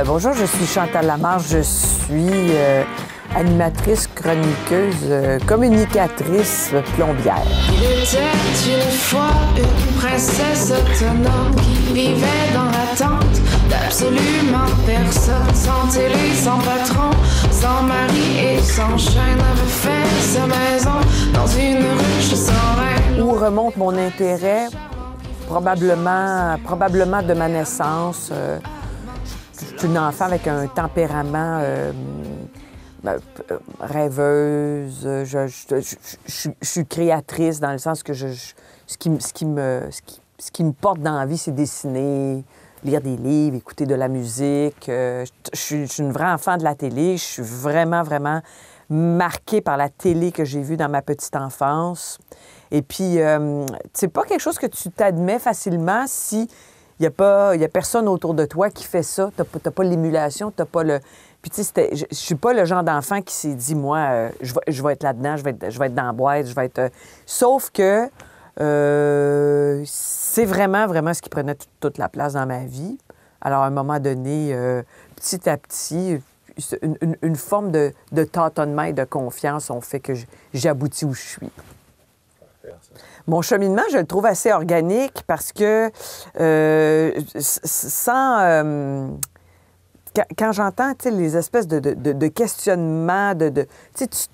Bonjour, je suis Chantal Lamarche, je suis animatrice, chroniqueuse, communicatrice, plombière. Il était une fois une princesse autonome qui vivait dans l'attente d'absolument personne, sans télé, sans patron, sans mari et sans chaîne, avait fait sa maison dans une ruche sans reine. Où remonte mon intérêt? Probablement de ma naissance. Je suis une enfant avec un tempérament rêveuse. Je suis créatrice dans le sens que ce qui me porte dans la vie, c'est dessiner, lire des livres, écouter de la musique. Je suis une vraie enfant de la télé. Je suis vraiment, vraiment marquée par la télé que j'ai vue dans ma petite enfance. Et puis, c'est pas quelque chose que tu t'admets facilement si il y a personne autour de toi qui fait ça. T'as pas l'émulation, t'as pas le... Puis, tu sais, je suis pas le genre d'enfant qui s'est dit, moi, je vais être là-dedans, je vais être dans la boîte, je vais être... Sauf que c'est vraiment, vraiment ce qui prenait toute la place dans ma vie. Alors, à un moment donné, petit à petit, une forme de tâtonnement et de confiance ont fait que j'aboutis où je suis. Mon cheminement, je le trouve assez organique parce que quand j'entends les espèces de questionnements, tu sais, tu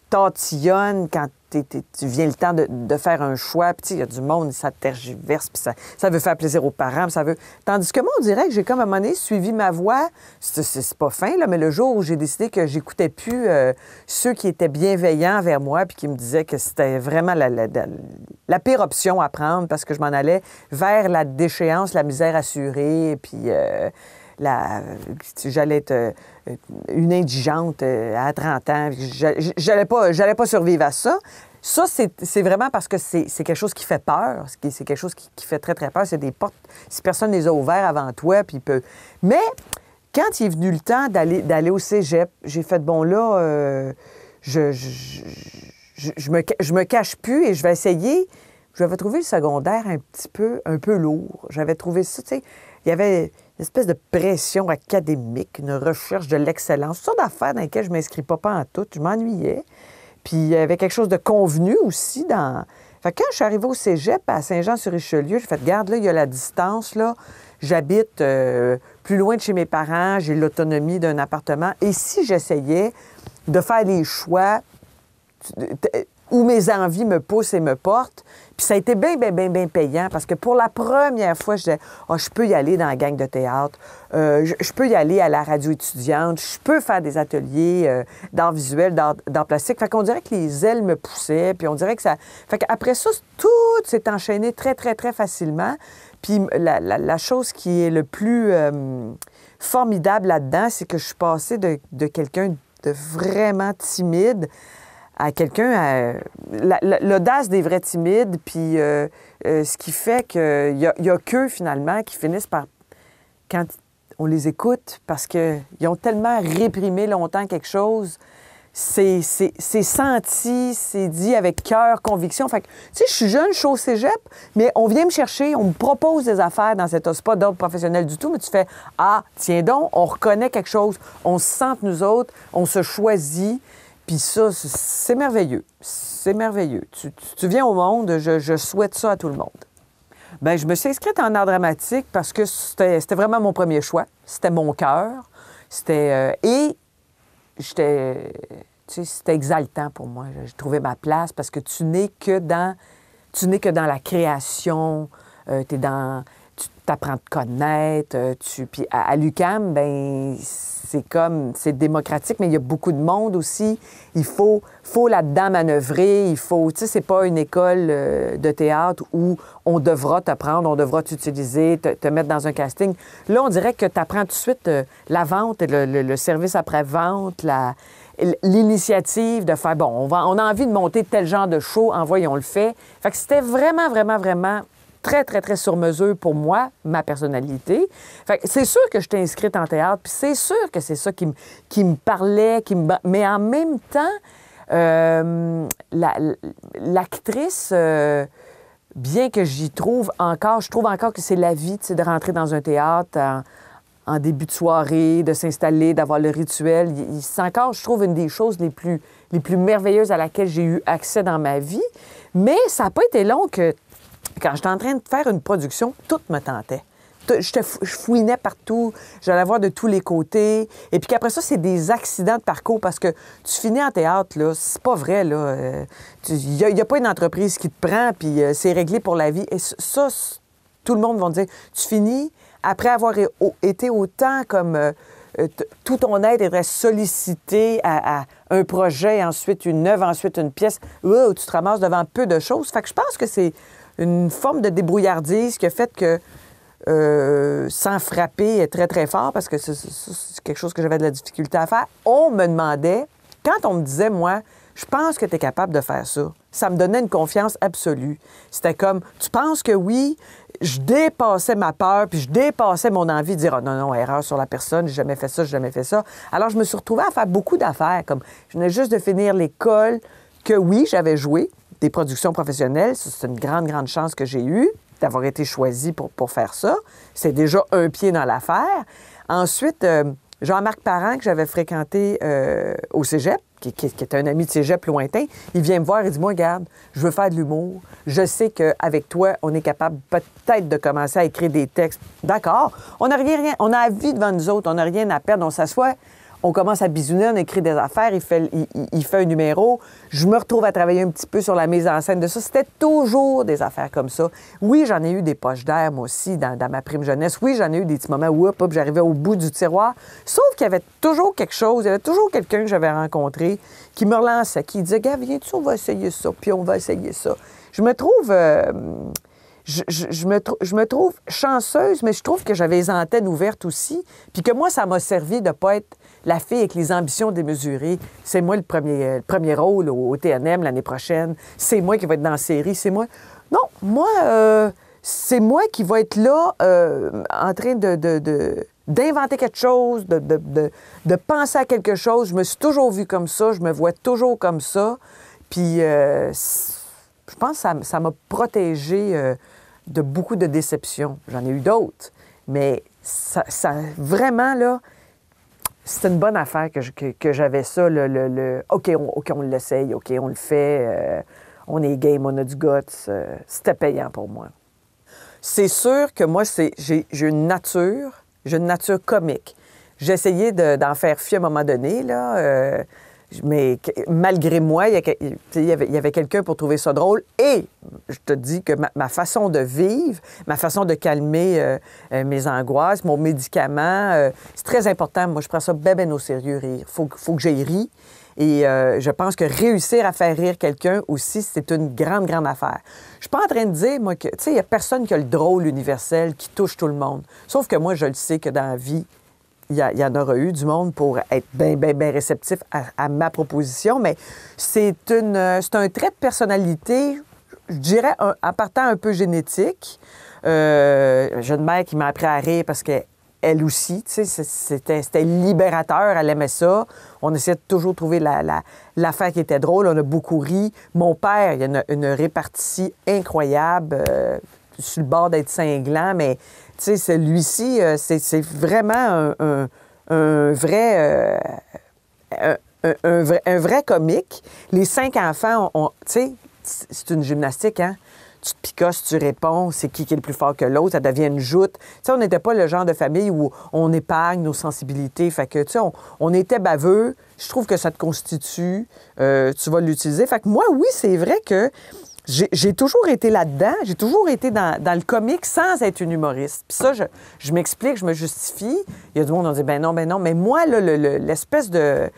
tatillonnes quand tu viens le temps de faire un choix, puis il y a du monde, ça tergiverse, puis ça veut faire plaisir aux parents, puis ça veut... Tandis que moi, on dirait que j'ai comme à un moment donné suivi ma voie. C'est pas fin, là, mais le jour où j'ai décidé que j'écoutais plus ceux qui étaient bienveillants vers moi, puis qui me disaient que c'était vraiment la pire option à prendre parce que je m'en allais vers la déchéance, la misère assurée, puis... j'allais être une indigente à 30 ans. J'allais pas survivre à ça. Ça, c'est vraiment parce que c'est quelque chose qui fait peur. C'est quelque chose qui fait très, très peur. C'est des portes... Si personne ne les a ouvertes avant toi, puis peut... Mais quand il est venu le temps d'aller au cégep, j'ai fait, bon, là, je me cache plus et je vais essayer. J'avais trouvé le secondaire un peu lourd. J'avais trouvé ça, tu sais, il y avait... une espèce de pression académique, une recherche de l'excellence, toutes sortes d'affaires dans lesquelles je ne m'inscris pas en tout. Je m'ennuyais. Puis il y avait quelque chose de convenu aussi dans... Fait que quand je suis arrivée au cégep à Saint-Jean-sur-Richelieu, j'ai fait, regarde, là, il y a la distance, là. J'habite plus loin de chez mes parents, j'ai l'autonomie d'un appartement. Et si j'essayais de faire les choix où mes envies me poussent et me portent, puis ça a été bien, bien, bien, bien payant parce que pour la première fois, je disais, je peux y aller dans la gang de théâtre, je peux y aller à la radio étudiante, je peux faire des ateliers d'art visuel, d'art plastique. Fait qu'on dirait que les ailes me poussaient, puis on dirait que ça... Fait qu'après ça, tout s'est enchaîné très, très, très facilement. Puis la chose qui est le plus formidable là-dedans, c'est que je suis passée de quelqu'un de vraiment timide à quelqu'un, l'audace des vrais timides, puis ce qui fait qu'il y a qu'eux, finalement, qui finissent par, quand on les écoute, parce qu'ils ont tellement réprimé longtemps quelque chose, c'est senti, c'est dit avec cœur, conviction. Fait que, tu sais, je suis jeune, je suis au cégep, mais on vient me chercher, on me propose des affaires dans cette... C'est pas d'ordre professionnel du tout, mais tu fais, tiens donc, on reconnaît quelque chose, on se sent nous autres, on se choisit. Puis ça, c'est merveilleux. C'est merveilleux. Tu viens au monde, je souhaite ça à tout le monde. Bien, je me suis inscrite en art dramatique parce que c'était vraiment mon premier choix. C'était mon cœur. C'était exaltant pour moi. J'ai trouvé ma place parce que tu n'es que dans la création. Tu t'apprends à te connaître. Puis à l'UQAM, bien, c'est démocratique, mais il y a beaucoup de monde aussi. Il faut là-dedans manœuvrer. Tu sais, c'est pas une école de théâtre où on devra t'apprendre, on devra t'utiliser, te mettre dans un casting. Là, on dirait que tu apprends tout de suite la vente, le service après-vente, l'initiative de faire, bon, on a envie de monter tel genre de show, envoyons le fait. Fait que c'était vraiment, vraiment, vraiment très, très, très sur mesure pour moi, ma personnalité. Fait que c'est sûr que je t'ai inscrite en théâtre, puis c'est sûr que c'est ça qui me parlait, mais en même temps, l'actrice, bien que j'y trouve encore, je trouve encore que c'est la vie, tu sais, de rentrer dans un théâtre en début de soirée, de s'installer, d'avoir le rituel. C'est encore, je trouve, une des choses les plus merveilleuses à laquelle j'ai eu accès dans ma vie. Mais ça n'a pas été long que, quand j'étais en train de faire une production, tout me tentait. Je fouinais partout, j'allais voir de tous les côtés. Et puis qu'après ça, c'est des accidents de parcours parce que tu finis en théâtre, là, c'est pas vrai, là. Il n'y a pas une entreprise qui te prend, puis c'est réglé pour la vie. Et ça, tout le monde va dire, tu finis, après avoir été autant comme... tout ton aide est sollicité à un projet, ensuite une œuvre, ensuite une pièce, où tu te ramasses devant peu de choses. Fait que je pense que c'est une forme de débrouillardise qui a fait que sans frapper très, très fort, parce que c'est quelque chose que j'avais de la difficulté à faire, on me demandait, quand on me disait, moi, je pense que tu es capable de faire ça, ça me donnait une confiance absolue. C'était comme, tu penses que oui, je dépassais ma peur, puis je dépassais mon envie de dire, oh, non, non, erreur sur la personne, j'ai jamais fait ça, j'ai jamais fait ça. Alors, je me suis retrouvée à faire beaucoup d'affaires, comme, je venais juste de finir l'école, que oui, j'avais joué des productions professionnelles, c'est une grande, grande chance que j'ai eue, d'avoir été choisie pour faire ça. C'est déjà un pied dans l'affaire. Ensuite, Jean-Marc Parent, que j'avais fréquenté au cégep, qui est un ami de cégep lointain, il vient me voir et dit, moi, regarde, je veux faire de l'humour. Je sais qu'avec toi, on est capable peut-être de commencer à écrire des textes. D'accord. On n'a rien, on a la vie devant nous autres, on n'a rien à perdre, on s'assoit. On commence à bisouner, on écrit des affaires, il fait un numéro. Je me retrouve à travailler un petit peu sur la mise en scène de ça. C'était toujours des affaires comme ça. Oui, j'en ai eu des poches d'air, moi aussi, dans ma prime jeunesse. Oui, j'en ai eu des petits moments où j'arrivais au bout du tiroir. Sauf qu'il y avait toujours quelque chose, il y avait toujours quelqu'un que j'avais rencontré qui me relançait, qui disait, gars, viens-tu, on va essayer ça, puis on va essayer ça. Je me trouve... Je me trouve chanceuse, mais je trouve que j'avais les antennes ouvertes aussi, puis que moi, ça m'a servi de ne pas être la fille avec les ambitions démesurées. C'est moi le premier rôle au TNM l'année prochaine. C'est moi qui vais être dans la série. C'est moi... Non, moi, c'est moi qui vais être là en train d'inventer quelque chose, de penser à quelque chose. Je me suis toujours vue comme ça. Je me vois toujours comme ça. Puis, je pense que ça m'a protégée de beaucoup de déceptions. J'en ai eu d'autres. Mais ça vraiment, là... C'était une bonne affaire que j'avais ça, OK, on l'essaye, OK, on le fait, on est game, on a du guts. C'était payant pour moi. C'est sûr que moi, j'ai une nature comique. J'ai essayé d'en faire fi à un moment donné, là, mais malgré moi, il y avait quelqu'un pour trouver ça drôle. Et je te dis que ma façon de vivre, ma façon de calmer mes angoisses, mon médicament, c'est très important. Moi, je prends ça ben au sérieux, rire. Faut que j'aille ri. Et je pense que réussir à faire rire quelqu'un aussi, c'est une grande, grande affaire. Je suis pas en train de dire, moi, que, tu sais, il n'y a personne qui a le drôle universel qui touche tout le monde. Sauf que moi, je le sais que dans la vie, il y en aura eu du monde pour être bien réceptif à ma proposition, mais c'est un trait de personnalité, je dirais, en partant un peu génétique. J'ai une mère qui m'a appris à rire parce qu'elle aussi, tu sais, c'était libérateur, elle aimait ça. On essayait de toujours trouver l'affaire qui était drôle, on a beaucoup ri. Mon père, il y a une répartie incroyable, sur le bord d'être cinglant, mais... Tu sais, celui-ci, c'est vraiment un vrai comique. Les 5 enfants, tu sais, c'est une gymnastique, hein? Tu te picosses, tu réponds, c'est qui est le plus fort que l'autre, ça devient une joute. Tu sais, on n'était pas le genre de famille où on épargne nos sensibilités. Fait que, tu sais, on était baveux. Je trouve que ça te constitue. Tu vas l'utiliser. Fait que moi, oui, c'est vrai que j'ai toujours été là-dedans, j'ai toujours été dans le comique sans être une humoriste. Puis ça, je m'explique, je me justifie. Il y a du monde qui dit ben non. Mais moi, là, l'espèce de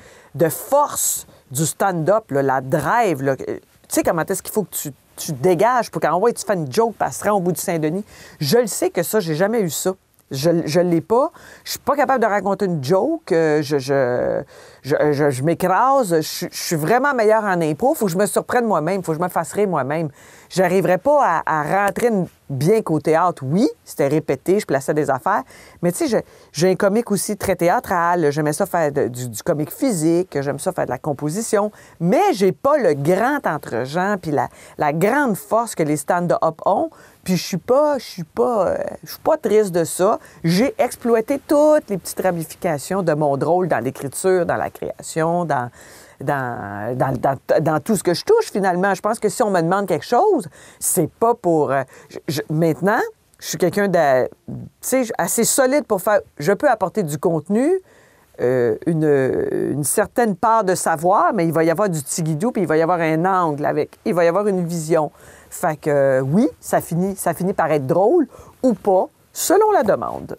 force du stand-up, là, la drive, là, tu sais comment est-ce qu'il faut que tu dégages pour qu'envoie tu fais une joke, passerait au bout du Saint-Denis. Je le sais que ça, j'ai jamais eu ça. Je l'ai pas. Je suis pas capable de raconter une joke. Je m'écrase. Je suis vraiment meilleure en impro. Il faut que je me surprenne moi-même. Il faut que je me fasse rire moi-même. J'arriverai pas à rentrer bien qu'au théâtre, oui, c'était répété, je plaçais des affaires. Mais tu sais, j'ai un comique aussi très théâtral. J'aimais ça faire du comique physique, j'aime ça faire de la composition. Mais j'ai pas le grand entre-gens puis la grande force que les stand-up ont. Puis je suis pas triste de ça. J'ai exploité toutes les petites ramifications de mon drôle dans l'écriture, dans la création, dans tout ce que je touche, finalement. Je pense que si on me demande quelque chose, c'est pas pour... maintenant, je suis quelqu'un assez solide pour faire... Je peux apporter du contenu, une certaine part de savoir, mais il va y avoir du tigidou, puis il va y avoir un angle avec. Il va y avoir une vision. Fait que oui, ça finit par être drôle ou pas, selon la demande.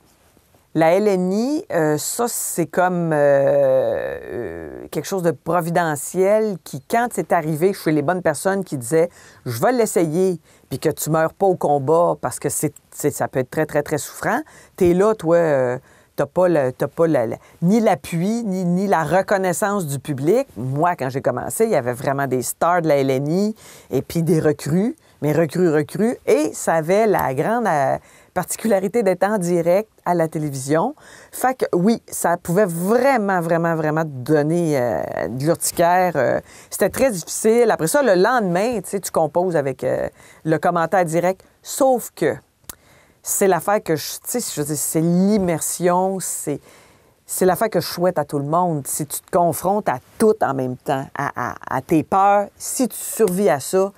La LNI, ça, c'est comme quelque chose de providentiel qui, quand c'est arrivé chez les bonnes personnes qui disaient « je vais l'essayer », puis que tu meurs pas au combat parce que ça peut être très, très, très souffrant, t'es là, toi, t'as pas ni l'appui, ni la reconnaissance du public. Moi, quand j'ai commencé, il y avait vraiment des stars de la LNI et puis des recrues, mais recrues, et ça avait la grande... particularité d'être en direct à la télévision. Fait que oui, ça pouvait vraiment donner de l'urticaire. C'était très difficile. Après ça, le lendemain, tu composes avec le commentaire direct. Sauf que c'est l'affaire que c'est l'immersion, c'est l'affaire que je souhaite à tout le monde. Si tu te confrontes à tout en même temps, à tes peurs, si tu survis à ça,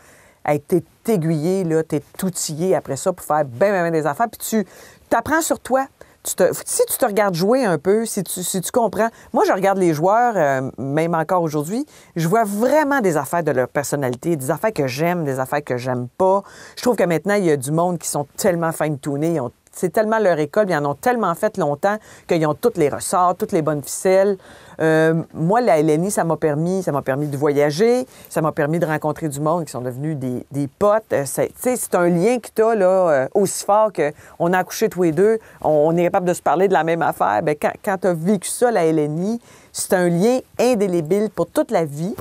t'es aiguillé, t'es outillé après ça pour faire bien des affaires. Puis tu t'apprends sur toi. Si tu te regardes jouer un peu, si tu comprends... Moi, je regarde les joueurs, même encore aujourd'hui, je vois vraiment des affaires de leur personnalité, des affaires que j'aime, des affaires que j'aime pas. Je trouve que maintenant, il y a du monde qui sont tellement fine-tunés, c'est tellement leur école, ils en ont tellement fait longtemps qu'ils ont tous les ressorts, toutes les bonnes ficelles. Moi, la LNI, ça m'a permis de voyager, ça m'a permis de rencontrer du monde qui sont devenus des potes. C'est un lien que tu as là, aussi fort qu'on a accouché tous les deux, on est capable de se parler de la même affaire. Bien, quand tu as vécu ça, la LNI, c'est un lien indélébile pour toute la vie.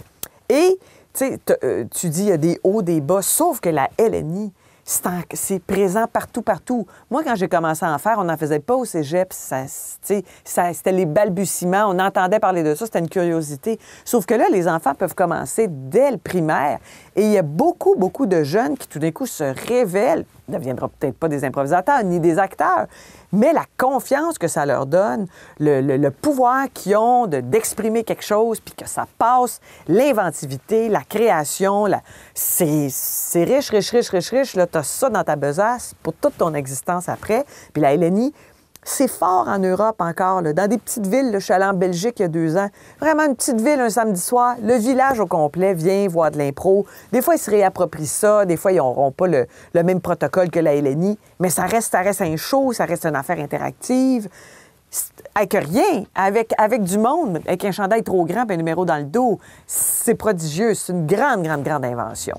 Et tu dis il y a des hauts, des bas, sauf que la LNI, c'est présent partout. Moi, quand j'ai commencé à en faire, on n'en faisait pas au cégep. C'était les balbutiements. On entendait parler de ça. C'était une curiosité. Sauf que là, les enfants peuvent commencer dès le primaire. Et il y a beaucoup de jeunes qui, tout d'un coup, se révèlent. Ils ne deviendront peut-être pas des improvisateurs ni des acteurs, mais la confiance que ça leur donne, le pouvoir qu'ils ont d'exprimer quelque chose, puis que ça passe, l'inventivité, la création, c'est riche. Là, tu as ça dans ta besace pour toute ton existence après. Puis la LNI, c'est fort en Europe encore, là. Dans des petites villes. Là, je suis allée en Belgique il y a 2 ans. Vraiment une petite ville un samedi soir. Le village au complet vient voir de l'impro. Des fois, ils se réapproprient ça. Des fois, ils n'auront pas le même protocole que la LNI. Mais ça reste un show, ça reste une affaire interactive. Avec rien, avec du monde, avec un chandail trop grand et un numéro dans le dos. C'est prodigieux. C'est une grande invention.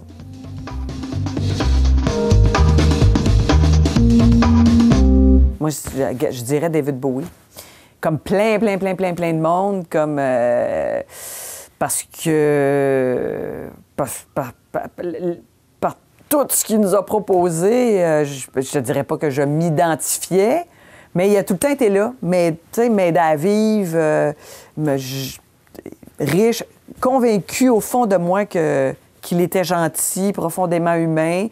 Moi, je dirais David Bowie. Comme plein de monde, comme... parce que... Par tout ce qu'il nous a proposé, je dirais pas que je m'identifiais, mais il a tout le temps été là. Mais, tu sais, m'aider à vivre, riche, convaincu au fond de moi qu'il était gentil, profondément humain.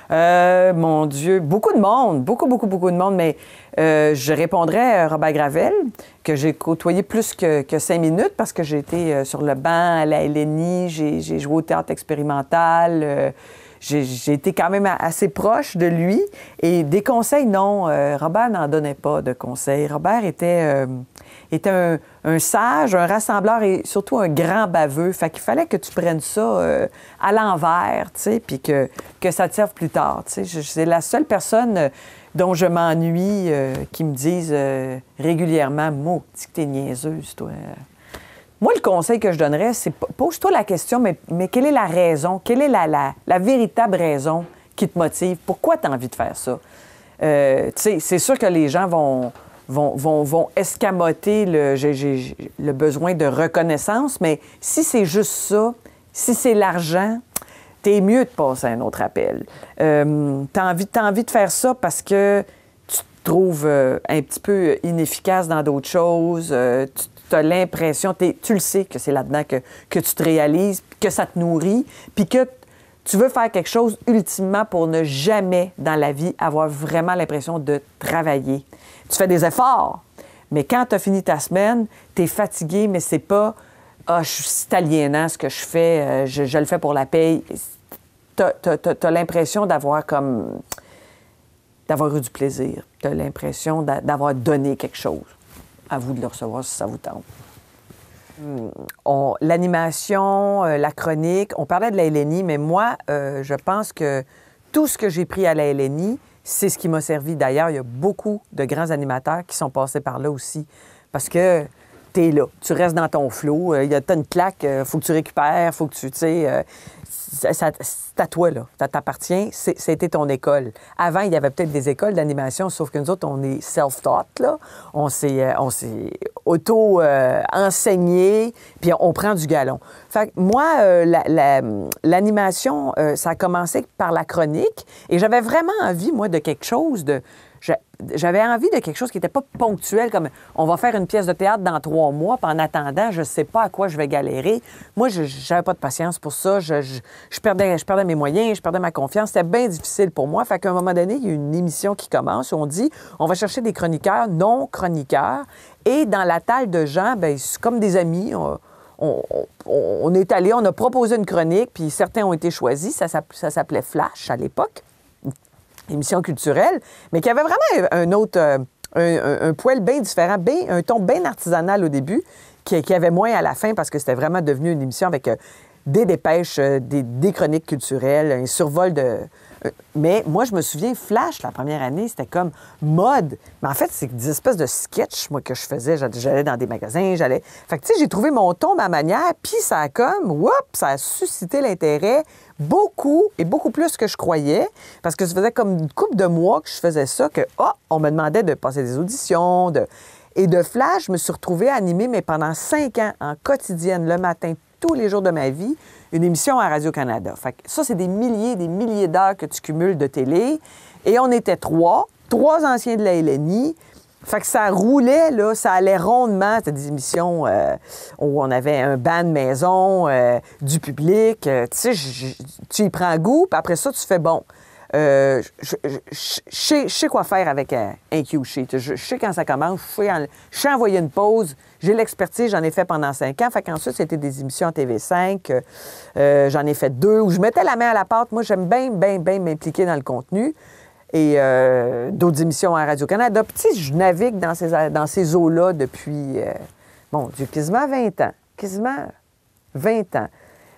Mon Dieu, beaucoup de monde, beaucoup de monde, mais je répondrais à Robert Gravel, que j'ai côtoyé plus que 5 minutes parce que j'ai été sur le banc à la LNI, j'ai joué au théâtre expérimental, j'ai été quand même assez proche de lui. Et des conseils, non, Robert n'en donnait pas de conseils. Robert était un sage, un rassembleur et surtout un grand baveux. Fait qu'il fallait que tu prennes ça à l'envers, tu sais, puis que ça te serve plus tard, tu sais. C'est la seule personne dont je m'ennuie qui me dise régulièrement « Maudit que t'es niaiseuse, toi ». Moi, le conseil que je donnerais, c'est pose-toi la question, mais quelle est la raison? Quelle est la véritable raison qui te motive? Pourquoi tu as envie de faire ça? Tu sais, c'est sûr que les gens vont escamoter le besoin de reconnaissance, mais si c'est juste ça, si c'est l'argent, t'es mieux de passer à un autre appel. T'as envie de faire ça parce que tu te trouves un petit peu inefficace dans d'autres choses. Tu as l'impression, tu le sais que c'est là-dedans que tu te réalises, que ça te nourrit, puis que tu veux faire quelque chose ultimement pour ne jamais dans la vie avoir vraiment l'impression de travailler. Tu fais des efforts, mais quand tu as fini ta semaine, tu es fatigué, mais c'est pas « Ah, c'est aliénant ce que je fais, je le fais pour la paye ». T'as l'impression d'avoir eu du plaisir. T'as l'impression d'avoir donné quelque chose. À vous de le recevoir si ça vous tente. L'animation, la chronique, on parlait de la LNI, mais moi, je pense que tout ce que j'ai pris à la LNI, c'est ce qui m'a servi. D'ailleurs, il y a beaucoup de grands animateurs qui sont passés par là aussi. Parce que t'es là, tu restes dans ton flow, t'as une claque, faut que tu récupères, faut que tu sais... c'est à toi, là. Ça t'appartient. C'était ton école. Avant, il y avait peut-être des écoles d'animation, sauf que nous autres, on est self-taught, là. On s'est auto-enseigné, puis on prend du galon. Fait que moi, l'animation, ça a commencé par la chronique, et j'avais vraiment envie, moi, de quelque chose de... J'avais envie de quelque chose qui n'était pas ponctuel, comme on va faire une pièce de théâtre dans 3 mois, puis en attendant, je ne sais pas à quoi je vais galérer. Moi, je n'avais pas de patience pour ça. Je perdais mes moyens, je perdais ma confiance. C'était bien difficile pour moi. Fait qu'à un moment donné, il y a une émission qui commence où on dit on va chercher des chroniqueurs, non-chroniqueurs. Et dans la table de gens, bien, c'est comme des amis. On est allé, on a proposé une chronique, puis certains ont été choisis. Ça s'appelait Flash à l'époque. Émission culturelle, mais qui avait vraiment un autre, un poil bien différent, un ton bien artisanal au début, qui avait moins à la fin parce que c'était vraiment devenu une émission avec des dépêches, des chroniques culturelles, un survol de... Mais moi, je me souviens, Flash, la première année, c'était comme mode. Mais en fait, c'est des espèces de sketchs, moi, que je faisais. J'allais dans des magasins, Fait que, tu sais, j'ai trouvé mon ton, ma manière, puis ça a ça a suscité l'intérêt beaucoup plus que je croyais, parce que ça faisait comme une couple de mois que je faisais ça, on me demandait de passer des auditions, Et de Flash, je me suis retrouvée à animer, mais pendant 5 ans, en quotidienne, le matin, tous les jours de ma vie, une émission à Radio-Canada. Fait que ça, c'est des milliers d'heures que tu cumules de télé. Et on était 3 anciens de la LNI. Fait que ça roulait, là, ça allait rondement. C'était des émissions où on avait un banc de maison, du public. Tu sais, tu y prends goût, puis après ça, tu fais bon. Je sais quoi faire avec un cue sheet. Je sais quand ça commence. Je sais envoyer une pause. J'ai l'expertise, j'en ai fait pendant 5 ans. Fait qu'ensuite, c'était des émissions à TV5. J'en ai fait 2 où je mettais la main à la pâte. Moi, j'aime bien m'impliquer dans le contenu. Et d'autres émissions à Radio-Canada. Puis, tu sais, je navigue dans ces eaux-là depuis, quasiment 20 ans. Quasiment 20 ans.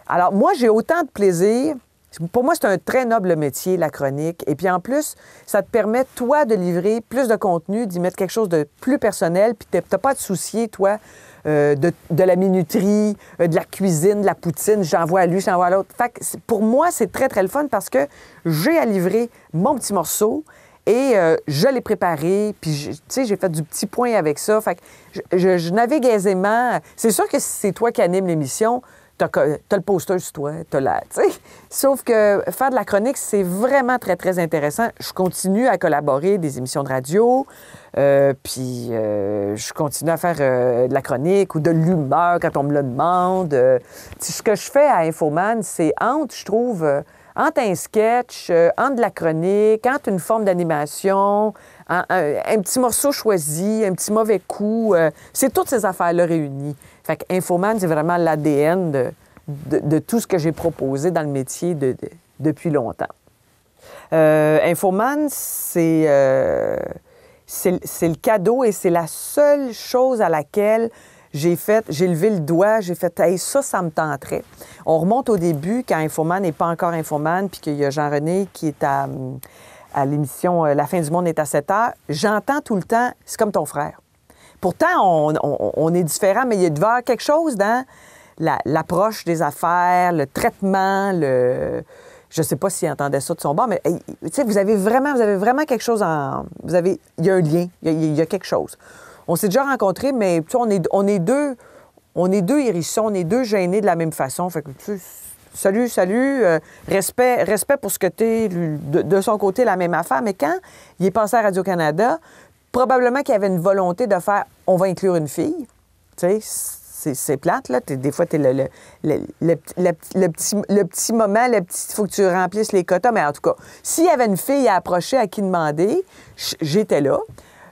Alors, moi, j'ai autant de plaisir. Pour moi, c'est un très noble métier, la chronique. Et puis en plus, ça te permet, toi, de livrer plus de contenu, d'y mettre quelque chose de plus personnel, puis tu n'as pas à te soucier, toi, de la minuterie, de la cuisine, de la poutine, j'envoie à lui, j'envoie à l'autre. Fait que pour moi, c'est très, très le fun parce que j'ai à livrer mon petit morceau et je l'ai préparé, puis tu sais, j'ai fait du petit point avec ça. Fait que je navigue aisément. C'est sûr que c'est toi qui anime l'émission. T'as le poster sur toi, tu sais. Sauf que faire de la chronique, c'est vraiment très, très intéressant. Je continue à collaborer des émissions de radio, puis je continue à faire de la chronique ou de l'humeur quand on me le demande. Ce que je fais à Infoman, c'est je trouve, entre un sketch, entre de la chronique, entre une forme d'animation, un petit morceau choisi, un petit mauvais coup. C'est toutes ces affaires-là réunies. Fait qu'Infoman, c'est vraiment l'ADN de tout ce que j'ai proposé dans le métier depuis longtemps. Infoman, c'est le cadeau et c'est la seule chose à laquelle j'ai levé le doigt, j'ai fait hey, ça me tenterait. On remonte au début, quand Infoman n'est pas encore Infoman, puis qu'il y a Jean-René qui est à l'émission La fin du monde est à 7 heures. J'entends tout le temps, c'est comme ton frère. Pourtant, on est différents, mais il y a devant quelque chose dans l'approche des affaires, le traitement, je ne sais pas s'il entendait ça de son bord, mais tu sais, vous avez vraiment quelque chose il y a un lien, il y a quelque chose. On s'est déjà rencontrés, mais on est deux hérissons, on est deux gênés de la même façon. Fait que, tu sais, salut, respect pour ce que tu es, de son côté, la même affaire. Mais quand il est passé à Radio-Canada, probablement qu'il y avait une volonté de faire « on va inclure une fille ». Tu sais, c'est plate, là. Des fois, tu es le petit moment, il faut que tu remplisses les quotas. Mais en tout cas, s'il y avait une fille à approcher, à qui demander, j'étais là.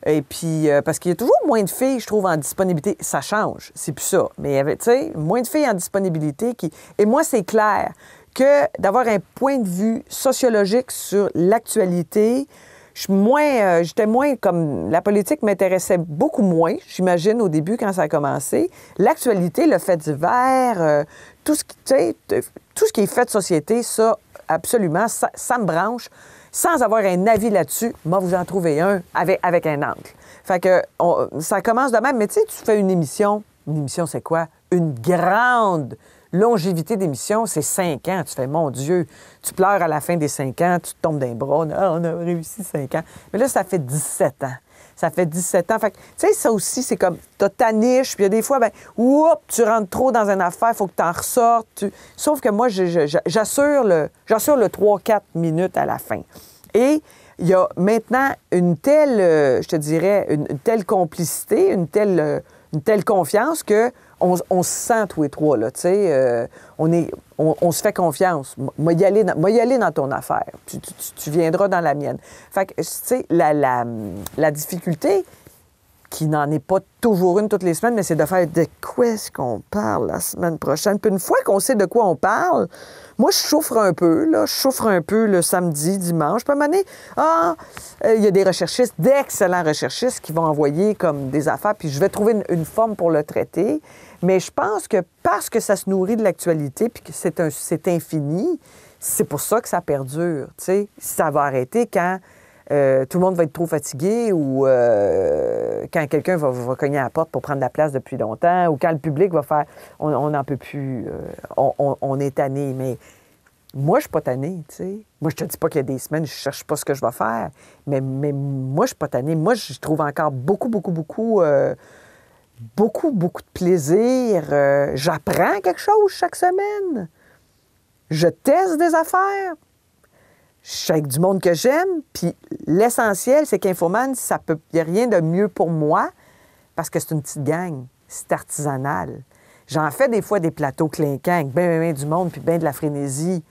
Et puis, parce qu'il y a toujours moins de filles, je trouve, en disponibilité. Ça change, c'est plus ça. Mais il y avait, tu sais, moins de filles en disponibilité. Et moi, c'est clair que d'avoir un point de vue sociologique sur l'actualité, j'étais moins comme... La politique m'intéressait beaucoup moins, j'imagine, au début, quand ça a commencé. L'actualité, le fait divers, tout ce qui est fait de société, ça, absolument, ça me branche. Sans avoir un avis là-dessus, moi, vous en trouvez un avec un angle. Fait que ça commence de même. Mais tu sais, tu fais une émission. Une émission, c'est quoi? Une grande longévité d'émission, c'est 5 ans. Tu fais, mon Dieu, tu pleures à la fin des 5 ans, tu te tombes d'un bras. Ah, on a réussi 5 ans. Mais là, ça fait 17 ans. Ça fait 17 ans. Fait que, tu sais, ça aussi, c'est comme, t'as ta niche, puis il y a des fois, tu rentres trop dans une affaire, il faut que t'en ressortes. Sauf que moi, j'assure le 3-4 minutes à la fin. Et il y a maintenant une telle, je te dirais, une telle complicité, une telle confiance que on se sent tous les trois, là, tu sais. On se fait confiance. Moi, y aller dans ton affaire. Tu viendras dans la mienne. Fait que, tu sais, la difficulté, qui n'en est pas toujours une toutes les semaines, mais c'est de faire de quoi est-ce qu'on parle la semaine prochaine. Puis une fois qu'on sait de quoi on parle, moi, je souffre un peu, là. Je souffre un peu le samedi, dimanche. Puis à un moment donné, il y a des recherchistes, d'excellents recherchistes qui vont envoyer comme des affaires, puis je vais trouver une forme pour le traiter. Mais je pense que parce que ça se nourrit de l'actualité, puis que c'est infini, c'est pour ça que ça perdure, tu sais. Ça va arrêter quand... tout le monde va être trop fatigué ou quand quelqu'un va cogner à la porte pour prendre la place depuis longtemps ou quand le public va faire « on n'en peut plus, on est tanné ». Mais moi, je suis pas tannée, tu sais. Moi, je te dis pas qu'il y a des semaines, je cherche pas ce que je vais faire, mais moi, je suis pas tannée. Moi, je trouve encore beaucoup de plaisir. J'apprends quelque chose chaque semaine. Je teste des affaires. Je suis avec du monde que j'aime, puis l'essentiel, c'est qu'Infoman, il n'y a rien de mieux pour moi parce que c'est une petite gang, c'est artisanal. J'en fais des fois des plateaux clinquants avec bien du monde puis bien de la frénésie.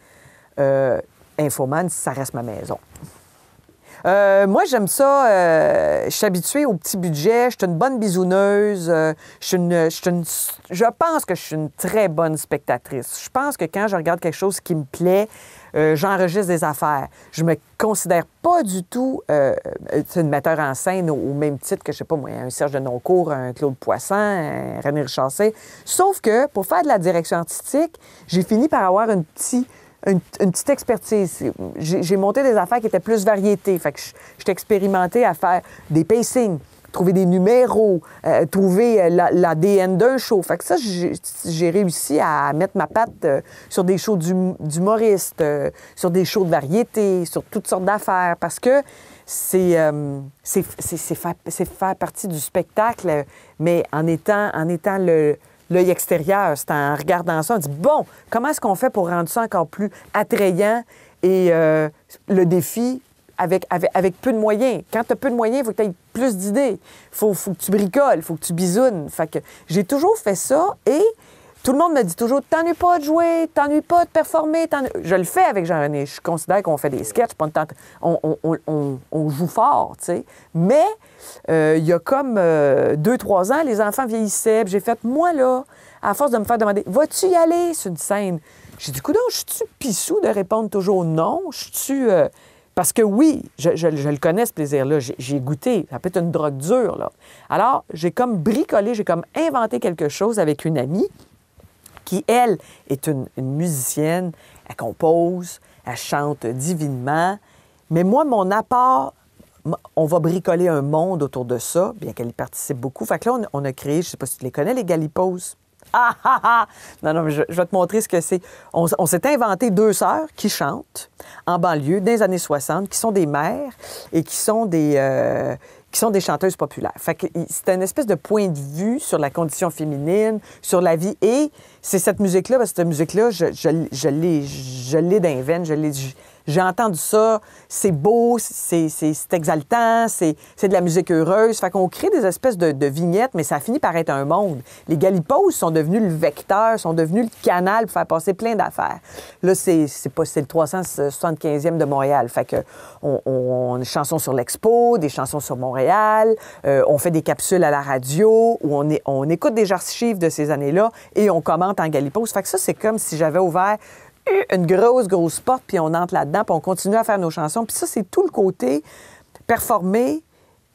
Infoman, ça reste ma maison. Moi, j'aime ça. Je suis habituée au petit budget. Je suis une bonne bisouneuse. Je pense que je suis une très bonne spectatrice. Je pense que quand je regarde quelque chose qui me plaît, j'enregistre des affaires. Je me considère pas du tout une metteur en scène au même titre que, je sais pas moi, un Serge Denoncourt, un Claude Poisson, un René Richardson. Sauf que pour faire de la direction artistique, j'ai fini par avoir une petite expertise. J'ai monté des affaires qui étaient plus variétés. Fait que je expérimenté à faire des pacings, trouver des numéros, trouver l'ADN d'un show. Fait que ça, j'ai réussi à mettre ma patte sur des shows d'humoristes, sur des shows de variété, sur toutes sortes d'affaires, parce que c'est faire partie du spectacle, mais en étant l'œil extérieur. C'est en regardant ça, on dit, bon, comment est-ce qu'on fait pour rendre ça encore plus attrayant et le défi avec peu de moyens. Quand tu as peu de moyens, il faut que tu aies plus d'idées. Il faut que tu bricoles, il faut que tu bisounes. Fait que j'ai toujours fait ça et tout le monde me dit toujours, t'ennuies pas de jouer, t'ennuies pas de performer. Je le fais avec Jean-René. Je considère qu'on fait des sketchs, on joue fort, tu sais. Mais il y a comme 2-3 ans, les enfants vieillissaient. J'ai fait, moi, là, à force de me faire demander, vas-tu y aller sur une scène? J'ai dit, coudonc, je suis-tu pissou de répondre toujours non? Je suis-tu... Parce que oui, je le connais, ce plaisir-là. J'ai goûté. Ça peut être une drogue dure, là. Alors, j'ai comme bricolé, j'ai comme inventé quelque chose avec une amie qui, elle, est une musicienne. Elle compose, elle chante divinement. Mais moi, mon apport, on va bricoler un monde autour de ça, bien qu'elle y participe beaucoup. Fait que là, on a créé, je ne sais pas si tu les connais, les Galipos. Ah, ah, ah! Non, mais je vais te montrer ce que c'est. On s'est inventé 2 sœurs qui chantent en banlieue dans les années 60, qui sont des mères et qui sont des qui sont des chanteuses populaires. Fait que c'était une espèce de point de vue sur la condition féminine, sur la vie. Et c'est cette musique-là, parce que cette musique-là, je l'ai dans les veines, j'ai entendu ça, c'est beau, c'est exaltant, c'est de la musique heureuse. Fait qu'on crée des espèces de vignettes, mais ça finit par être un monde. Les Galipos sont devenus le vecteur, sont devenus le canal pour faire passer plein d'affaires. Là, c'est le 375e de Montréal. Fait que on a des chansons sur l'Expo, des chansons sur Montréal, on fait des capsules à la radio où on écoute des archives de ces années-là et on commente en Galipos. Fait que ça, c'est comme si j'avais ouvert une grosse porte, puis on entre là-dedans, puis on continue à faire nos chansons. Puis ça, c'est tout le côté performé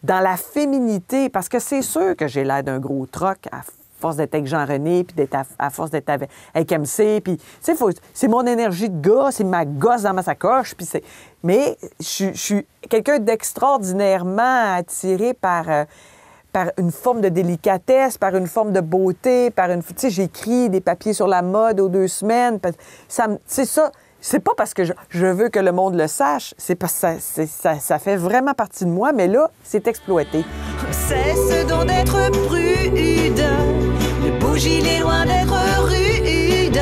dans la féminité, parce que c'est sûr que j'ai l'air d'un gros troc à force d'être avec Jean-René, puis à force d'être avec MC, puis, tu sais, c'est mon énergie de gars, c'est ma gosse dans ma sacoche, puis c'est... Mais je suis quelqu'un d'extraordinairement attiré par une forme de délicatesse, par une forme de beauté, Tu sais, j'écris des papiers sur la mode aux 2 semaines. C'est ça. C'est pas parce que je veux que le monde le sache, c'est parce que ça fait vraiment partie de moi, mais là, c'est exploité. Cesse donc d'être prude, le beau gilet loin d'être rude.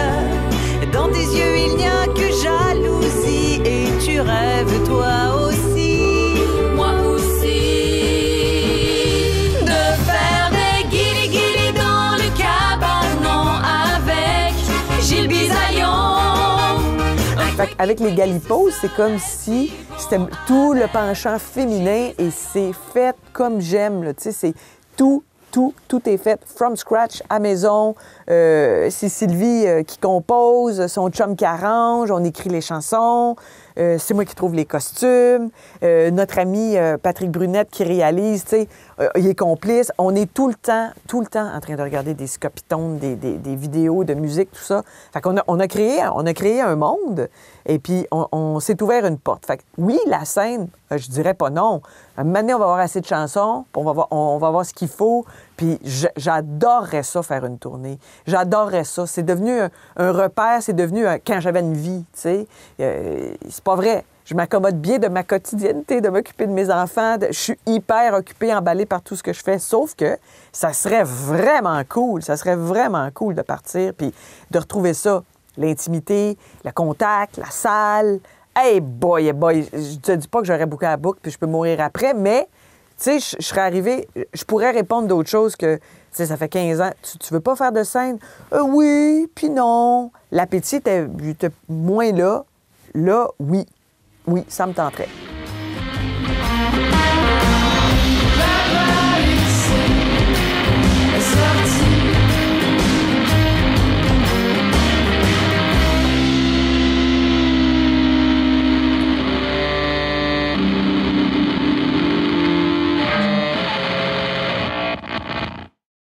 Dans tes yeux, il n'y a que jalousie et tu rêves toi aussi. Moi aussi. De faire des guili-guili dans le cabanon avec Gilles Bisaillon. Avec les Galipos, c'est comme si c'était tout le penchant féminin et c'est fait comme j'aime. Tu sais, c'est tout est fait from scratch à maison. C'est Sylvie qui compose, son chum qui arrange, on écrit les chansons. C'est moi qui trouve les costumes. Notre ami Patrick Brunette qui réalise, tu sais, il est complice. On est tout le temps en train de regarder des scopitones, des vidéos de musique, tout ça. Fait qu'on on a créé un monde et puis on s'est ouvert une porte. Fait que oui, la scène, je dirais pas non. Un moment donné, on va avoir assez de chansons, puis on va voir ce qu'il faut. Puis j'adorerais ça, faire une tournée. J'adorerais ça. C'est devenu un repère, c'est devenu quand j'avais une vie, tu sais. C'est pas vrai. Je m'accommode bien de ma quotidienneté, de m'occuper de mes enfants. Je suis hyper occupée, emballée par tout ce que je fais. Sauf que ça serait vraiment cool. Ça serait vraiment cool de partir puis de retrouver ça. L'intimité, le contact, la salle. Hey boy, je te dis pas que j'aurais bouclé la boucle puis je peux mourir après, mais tu sais, je serais arrivée, je pourrais répondre d'autres choses que, tu sais, ça fait 15 ans. Tu veux pas faire de scène? Oui, puis non. L'appétit était moins là. Là, oui. Oui, ça me tenterait.